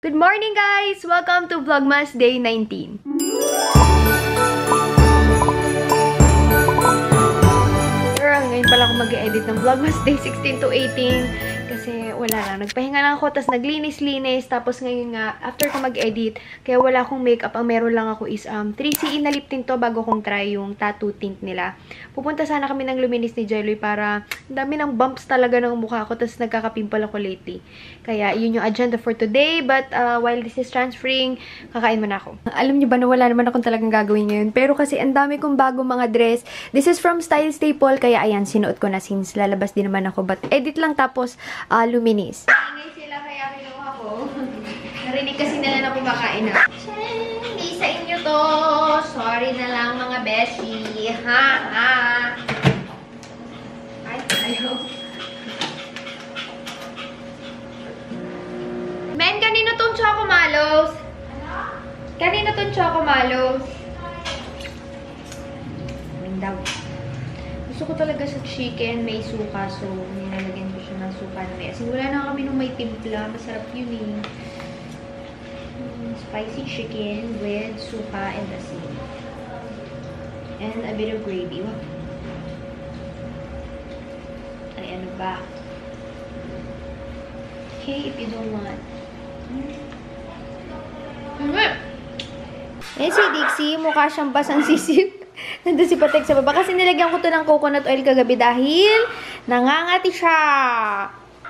Good morning guys! Welcome to Vlogmas Day 19. Ngayon pala ako mag-edit ng Vlogmas Day 16 to 18 kasi wala lang. Nagpahinga lang ako, tapos naglinis-linis, tapos ngayon nga, after ko mag-edit, kaya wala akong makeup. Ang meron lang ako is 3CE na lip tint to bago kong try yung tattoo tint nila. Pupunta sana kami ng Luminis ni Jelloy para dami ng bumps talaga ng mukha ko, tapos nagkaka-pimple ako lately. Kaya yun yung agenda for today, but while this is transferring, kakain muna ako. Alam niyo ba na wala naman akong talagang gagawin ngayon, pero kasi ang dami kong bagong mga dress. This is from Style Staple, kaya ayan, sinuot ko na since lalabas din naman ako, but edit lang tapos Luminis. Ingay sila kaya kinuha ko. Narinig kasi nila na kumakain na. Hindi sa inyo to. Sorry na lang mga beshi. Ha ha. Ay, ayaw. Men, kanino tong Chocomalos? Kanino tong Chocomalos? Window. Gusto ko talaga sa chicken, may suka, so nilalagyan ko siya ng suka na may asin. Wala na kami nung may timpla, masarap yun eh. Spicy chicken with suka and asin. And a bit of gravy. Wow. Ay, ano ba? Okay, if you don't want. Eh, si Dixie, mukha siyang basang sisip. Nandun si Patek sa baba. Kasi nilagyan ko to ng coconut oil kagabi dahil nangangati siya.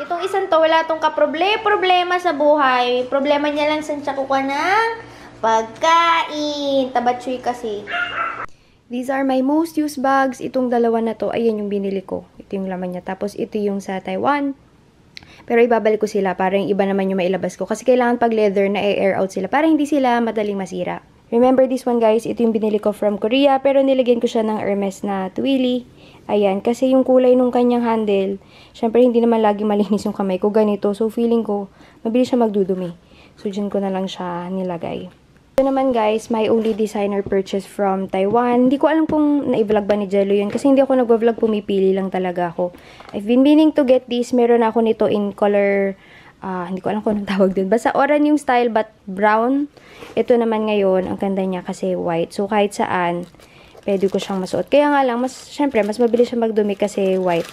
Itong isang to, wala tong problema sa buhay. Problema niya lang saan siya kukuha ng pagkain. Tabatsoy kasi. These are my most used bags. Itong dalawa na to, ayan yung binili ko. Ito yung laman niya. Tapos ito yung sa Taiwan. Pero ibabalik ko sila para yung iba naman yung mailabas ko. Kasi kailangan pag leather na i-air out sila para hindi sila madaling masira. Remember this one guys, ito yung binili ko from Korea, pero nilagyan ko siya ng Hermes na Twilly. Ayan, kasi yung kulay nung kanyang handle, syempre hindi naman lagi malinis yung kamay ko, ganito. So feeling ko, mabilis siya magdudumi. So dyan ko na lang siya nilagay. Ito naman guys, my only designer purchase from Taiwan. Hindi ko alam kung na-vlog ba ni Jello yun, kasi hindi ako nag-vlog, pumipili lang talaga ako. I've been meaning to get this, meron ako nito in color, hindi ko alam kung anong tawag din. Basta orange yung style, but brown. Ito naman ngayon, ang ganda niya kasi white. So, kahit saan, pwede ko siyang masuot. Kaya nga lang, syempre, mas mabilis siya magdumi kasi white.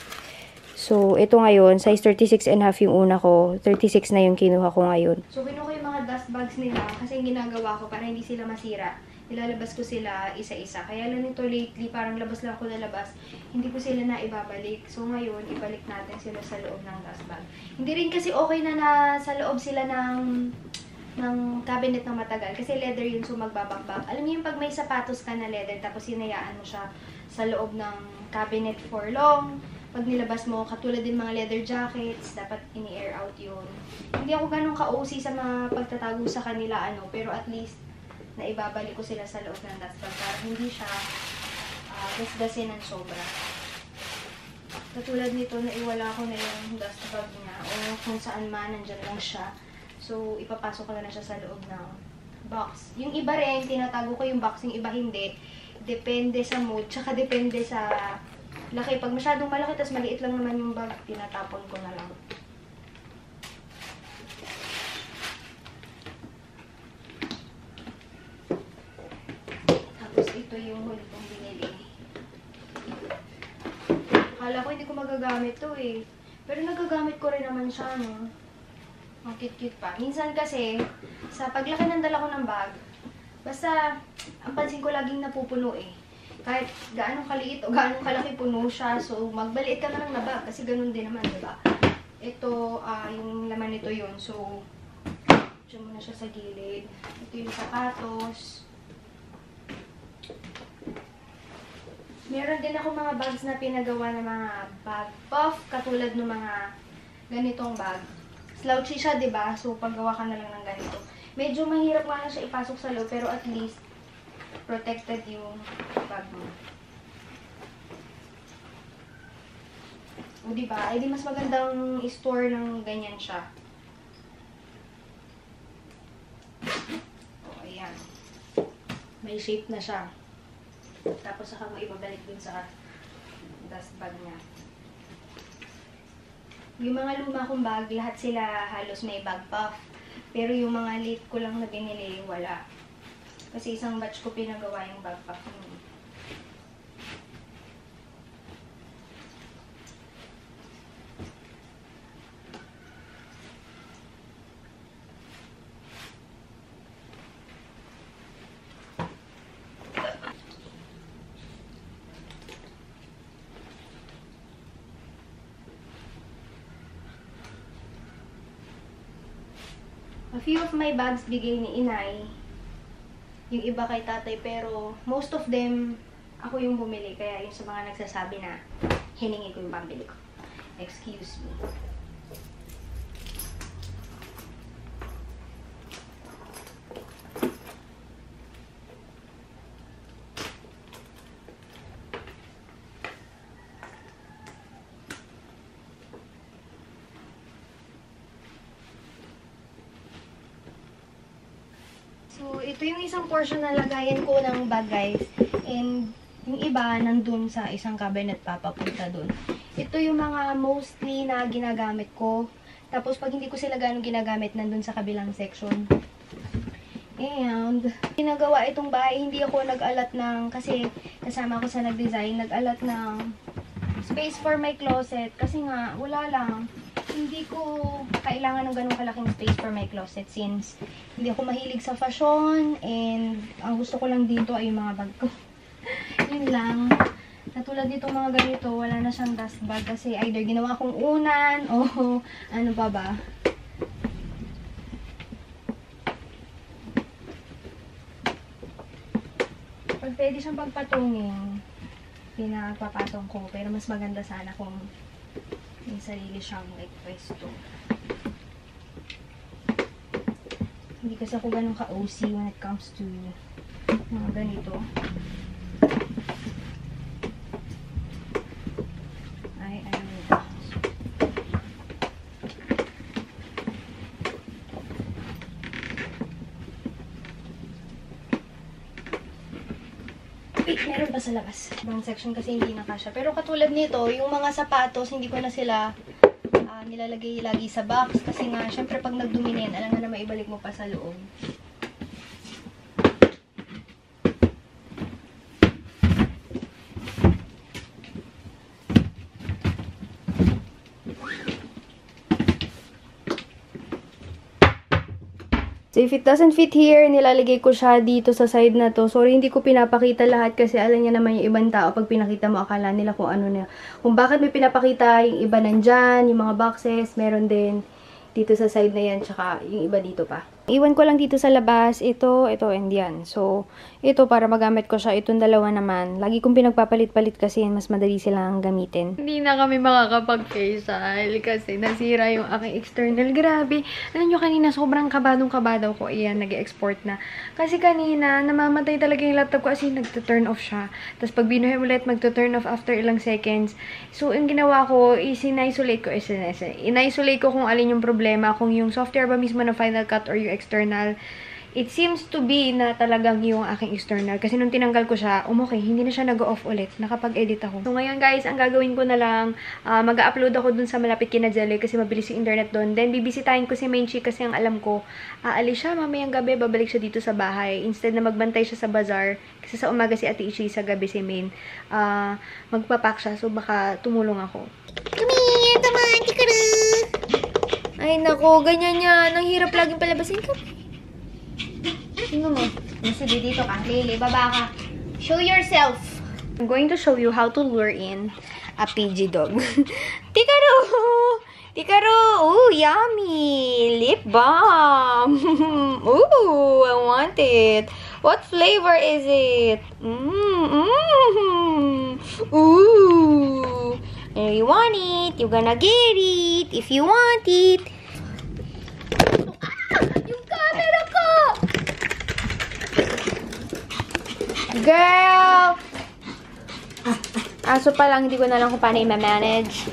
So, ito ngayon, size 36.5 yung una ko. 36 na yung kinuha ko ngayon. So, kinuha ko yung mga dust bags nila kasi yung ginagawa ko para hindi sila masira. Nilalabas ko sila isa-isa. Kaya lang nito lately, parang labas lang ako lalabas. Hindi ko sila na ibabalik. So ngayon, ibalik natin sila sa loob ng dust bag. Hindi rin kasi okay na sa loob sila ng cabinet ng matagal. Kasi leather yun, so magbabagbag. Alam niyo yung pag may sapatos ka na leather, tapos hinayaan mo siya sa loob ng cabinet for long. Pag nilabas mo, katulad din mga leather jackets, dapat ini-air out yun. Hindi ako ganun ka-OC sa mga pagtatago sa kanila, pero at least, na ibabalik ko sila sa loob ng dust bag para hindi siya gasgasin ng sobra. Katulad nito, naiwala ko na yung dust bag niya o kung saan man, nandyan lang siya. So, ipapasok ko na siya sa loob ng box. Yung iba rin, tinatago ko yung box, yung iba hindi. Depende sa mood, tsaka depende sa laki. Pag masyadong malaki, tas maliit lang naman yung bag, tinatapon ko na lang. Ito yung huli kong binili. Akala ko hindi ko magagamit to eh. Pero nagagamit ko rin naman siya, no? Ang cute-cute pa. Minsan kasi, sa paglaki ng dala ko ng bag, basta, ang pansin ko laging napupuno eh. Kahit gaano kaliit o gaano kalaki puno siya, so magbaliit ka na lang na bag. Kasi ganun din naman, diba? Ito, yung laman nito yun. So, dyan mo na siya sa gilid. Ito yung sapatos. Meron din ako mga bags na pinagawa ng mga bag puff, katulad ng mga ganitong bag. Slouchy siya, diba? So, paggawa ka na lang ng ganito. Medyo mahirap nga siya ipasok sa loob, pero at least, protected yung bag mo. O, diba? Ay, di mas magandang i-store ng ganyan siya. O, ayan. May shape na siya. Tapos saka mo ibabalik dun sa dust bag niya. Yung mga luma kong bag, lahat sila halos may bag puff. Pero yung mga late ko lang na binili, wala. Kasi isang batch ko pinagawa yung backpack niya. A few of my bags bigay ni inay. Yung iba kay tatay, pero most of them, ako yung bumili. Kaya yung sa mga nagsasabi na hiningi ko yung pambili ko. Excuse me. So, ito yung isang portion na lagayan ko ng bag, guys. And, yung iba, nandun sa isang cabinet papapunta dun. Ito yung mga mostly na ginagamit ko. Tapos, pag hindi ko sila ganun ginagamit, nandun sa kabilang section. And, ginagawa itong bahay, hindi ako nag-alat ng, kasi kasama ko sa nag-design, nag-alat ng space for my closet. Kasi nga, wala lang. Hindi ko kailangan ng ganun kalaking space for my closet since hindi ako mahilig sa fashion and ang gusto ko lang dito ay yung mga bag ko. Yun lang. Katulad dito mga ganito, wala na siyang dust bag kasi either ginawa kong unan o ano pa ba. Pag pwede siyang pagpatungin, pinagpapatong ko. Pero mas maganda sana kung may sarili siyang like pwesto. Hindi kasi ako ganun ka-OC when it comes to mga ganito. Ay, ano nito. Wait, meron pa sa labas. Ibang section kasi hindi nakasya. Pero katulad nito, yung mga sapatos, hindi ko na sila nilalagay lagi sa box. Kasi nga, syempre pag nagdumi na yan, alam nga na maibalik mo pa sa loob. So, if it doesn't fit here, nilalagay ko siya dito sa side na to. Sorry, hindi ko pinapakita lahat kasi alam niya naman yung ibang tao. Pag pinakita mo, akala nila kung ano na. Kung bakit may pinapakita, yung iba nandyan, yung mga boxes, meron din dito sa side na yan, tsaka yung iba dito pa. Iwan ko lang dito sa labas, ito, and yan. So, ito para magamit ko siya. Itong dalawa naman. Lagi kong pinagpapalit-palit kasi mas madali silang gamitin. Hindi na kami makakapag-facial kasi nasira yung aking external. Grabe. Alam nyo kanina, sobrang kabadong-kabadaw ko. Ayan, nag-export na. Kasi kanina, namamatay talaga yung laptop ko kasi nagta-turn off siya. Tapos pag binuhay ulit, magta-turn off after ilang seconds. So, yung ginawa ko, in-isolate ko kung alin yung problema. Kung yung software ba mismo na Final Cut or yung external. It seems to be na talagang yung aking external. Kasi nung tinanggal ko siya, okay, hindi na siya nag-off ulit. Nakapag-edit ako. So ngayon guys, ang gagawin ko na lang, mag-upload ako dun sa malapit kina Jelly kasi mabilis yung internet dun. Then bibisitahin ko si Mainchi kasi ang alam ko, aalis siya mamayang gabi, babalik siya dito sa bahay. Instead na magbantay siya sa bazaar, kasi sa umaga si Ate Ichi, sa gabi si Main, magpapak siya. So baka tumulong ako. Come here, come on, tikara! Ay nako, ganyan yan. Ang hirap laging palabasin ka. Sino mo? Sige, dito ka. Lily, baba ka. Show yourself. I'm going to show you how to lure in a PG dog. Tikaro! Tikaro! Ooh, yummy! Lip balm! Ooh, I want it. What flavor is it? Ooh! And you want it. You're gonna get it. If you want it. Yung camera ko! Girl! Aso pa lang, hindi ko na lang kung paano i-manage.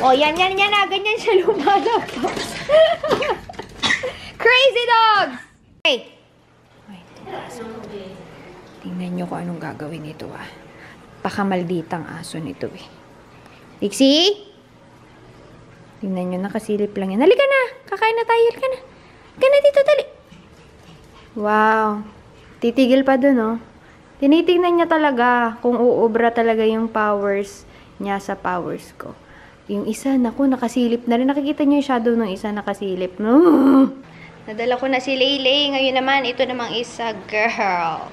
Oh, yan na. Ganyan siya lumalabas. Crazy dogs! Hey! Ay, aso. Tingnan nyo kung anong gagawin nito, ah. Pakamalditang aso nito, eh. Dixie? Tingnan nyo, nakasilip lang yan. Halika na! Kakain na tayo. Halika na. Kaya dito, dali. Wow. Titigil pa dun, oh. Tinitingnan niya talaga kung uubra talaga yung powers niya sa powers ko. Yung isa, naku, nakasilip na rin. Nakikita niyo yung shadow ng isa nakasilip. Nadala ko na si Leylay. Ngayon naman, ito namang isa, girl.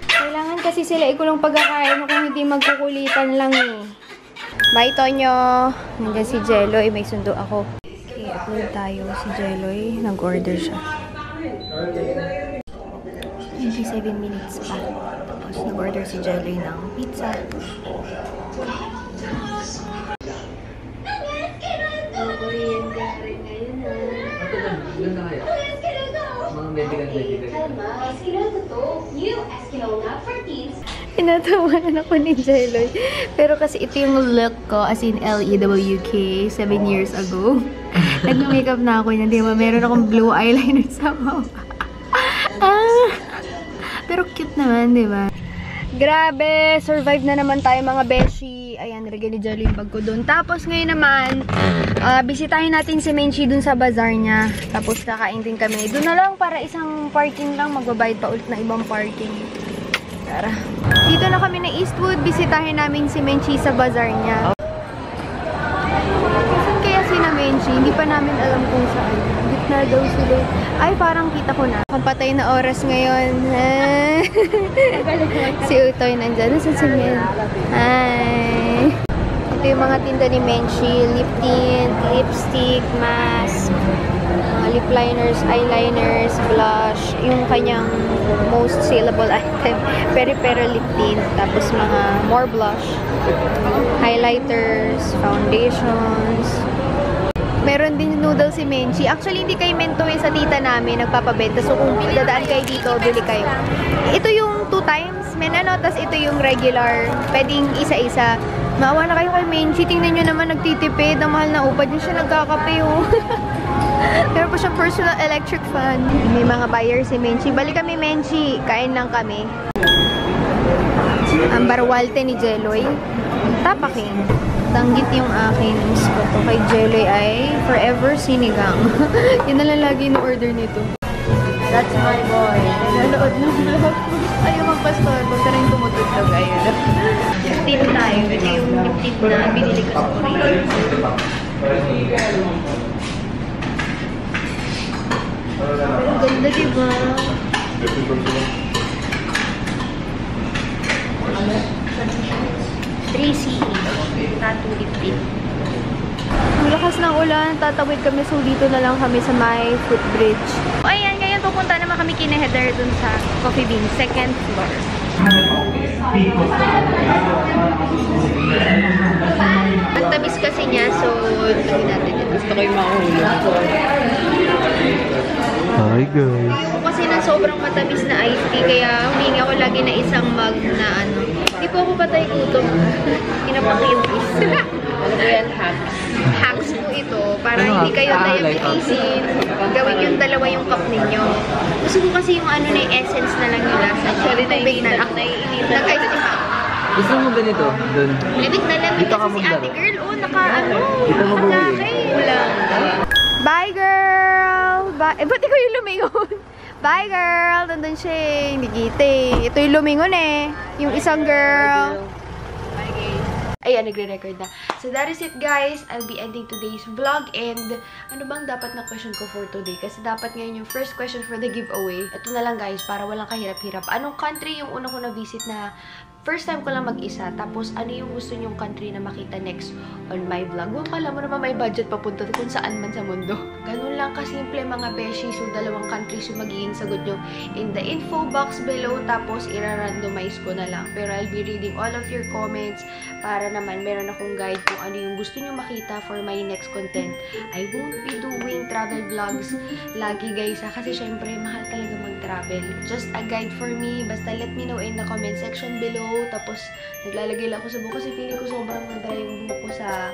Kailangan kasi sila ikulong pagkakain mo kung hindi magkukulitan lang eh. Bye, Tonyo. Nandiyan si Jeloy. May sundo ako. Okay, upload tayo. Si Jeloy, nag-order siya. 27 minutes pa. Tapos nag-order si Jeloy ng pizza. Korean gari ngayon ha. Ganda kaya? Mga medical. Inatawanan ako ni Jeloy. Pero kasi ito yung look ko, as in L-E-W-K, 7 years ago. Nag-makeup na ako niya, di ba? Meron akong blue eyeliner sa baba. Pero cute naman, di ba? Grabe! Survive na naman tayo mga beshi. Ayan, nilagay ni Jeloy yung bag ko dun. Tapos ngayon naman, bisitahin natin si Menchi dun sa bazaar niya. Tapos kakain din kami. Dun na lang para isang parking lang. Magbabayad pa ulit na ibang parking. Tara. Dito na kami na Eastwood. Bisitahin namin si Menchi sa bazaar niya. Saan kaya si na Menchi? Hindi pa namin alam kung saan. Gitna daw sila. Ay, parang kita ko na. Ang patay na oras ngayon. Si Utoy nandyan. Nasaan si Men? Hi! Ito yung mga tinda ni Menchi. Lip tint, lipstick, mask, mga lip liners, eyeliners, blush. Yung kanyang most saleable item. Peri-peri lip tint. Tapos mga more blush. Highlighters, foundations. Meron din noodle si Menchi. Actually, hindi kayo mento sa tita namin nagpapabenta. So, kung dadaan kayo dito, bili kayo. Ito yung 2 times. Tas ito yung regular. Pwedeng isa-isa. Maawa na kayo kay Menchi. Tingnan nyo naman nagtitipid. Ang mahal na upad niya siya nagkakape. Meron pa siyang personal electric fan. May mga buyer si Menchi. Balik kami, Menchi. Kain lang kami. Ang barwalte ni Jeloy. Tapaking. Tanggit yung akin. Miss ko to. Kay Jeloy ay forever sinigang. Yun na lang lagi yung order nito. That's my boy. Nanood ng vlog. Ayaw magpastor. Huwag ka rin tumutugtog. Ayun. Lip tint tayo. Ito yung lip tint na binili ko sa Korea. Pero ganda diba? 3CE. Tattoo lip tint. Ang lakas ng ulan, tatawid kami, so dito na lang kami sa may footbridge. O ayan, ngayon pupunta naman kami kina-header dun sa Coffee Bean, 2nd floor. Ang tamis kasi niya, so lagyan natin yun. Gusto ko yung makulo. Hi guys. Ayoko kasi ng sobrang matamis na iced tea, kaya humingi ako lagi na isang mug na ano. Hindi po ako patay gutom. Pinapakimpis. Ano po yan? Hacks. Hacks po ito para hindi kayo diabetisin. Gawin yung dalawa yung cup ninyo. Gusto ko kasi yung ano na yung essence na lang yung lasa. Actually, tubig na lang. Nag-ice tea pa. Gusto mo ganito? Doon. Limit na lamig Dito ka kasi si maglaro. ate girl. Oh, naka-ano. Dito mo Nakalaki. Bye, girl! Bye. Eh, ba't ikaw yung lumingon? Bye, girl! Nandun siya eh. Hindi kita eh. Ito yung lumingon eh. Yung isang girl. Bye, guys. Ayan, nagre-record na. So, that is it, guys. I'll be ending today's vlog. And, ano bang dapat na question ko for today? Kasi dapat ngayon yung first question for the giveaway. Ito na lang, guys, para walang kahirap-hirap. Anong country yung una ko na-visit na first time ko lang mag-isa? Tapos, ano yung gusto nyong country na makita next on my vlog? Huwag pala mo naman may budget papunta kung saan man sa mundo. Ganun lang kasimple, mga beshi. So, 2 countries yung magiging sagot nyo in the info box below. Tapos, ira-randomize ko na lang. Pero, I'll be reading all of your comments para naman meron akong guide kung ano yung gusto nyo makita for my next content. I won't be doing travel vlogs lagi, guys. Kasi, syempre, mahal talaga mag-travel. Just a guide for me. Basta let me know in the comment section below. Tapos, naglalagay lang ako sa buhok kasi feeling ko sobrang ganda yung buhok ko sa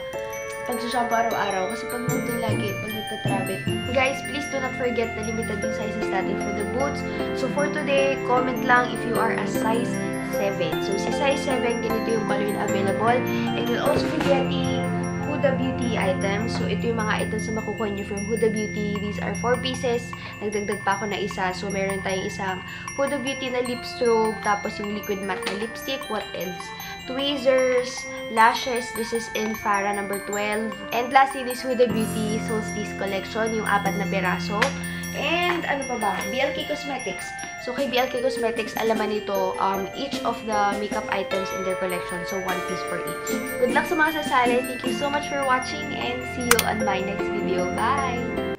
pag-shampoo araw-araw. Kasi pag nandun lagi, pag nagta-travel. Guys, please do not forget na limited yung sizes natin for the boots. So, for today, comment lang if you are a size 7. So, si size 7, ganito yung color na available. And you'll also be getting Huda Beauty items. So, ito yung mga items na makukuha nyo from Huda Beauty. These are 4 pieces. Nagdagdag pa ako na isa. So, meron tayong isang Huda Beauty na lip strobe. Tapos, yung liquid matte na lipstick. What else? Tweezers, lashes. This is in Farah number 12. And lastly, this Huda Beauty Solstice Collection. Yung 4 na peraso. And, ano pa ba? BLK Cosmetics. So, kay BLK Cosmetics, alaman nito each of the makeup items in their collection. So, 1 piece for each. Good luck sa mga sasali. Thank you so much for watching and see you on my next video. Bye!